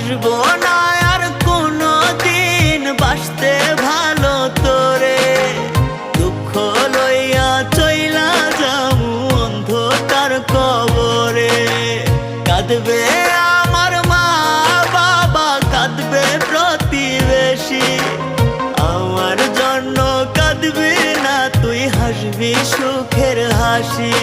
বাসবো না আর কোনো দিন, বাসতে ভালো তোরে। দুঃখ লইয়া চইলা যামু অন্ধকার কবরে। কাঁদবে আমার মা বাবা, কাঁদবে প্রতিবেশী, আমার জন্য কাঁদবি না তুই, হাসবি সুখের হাসি।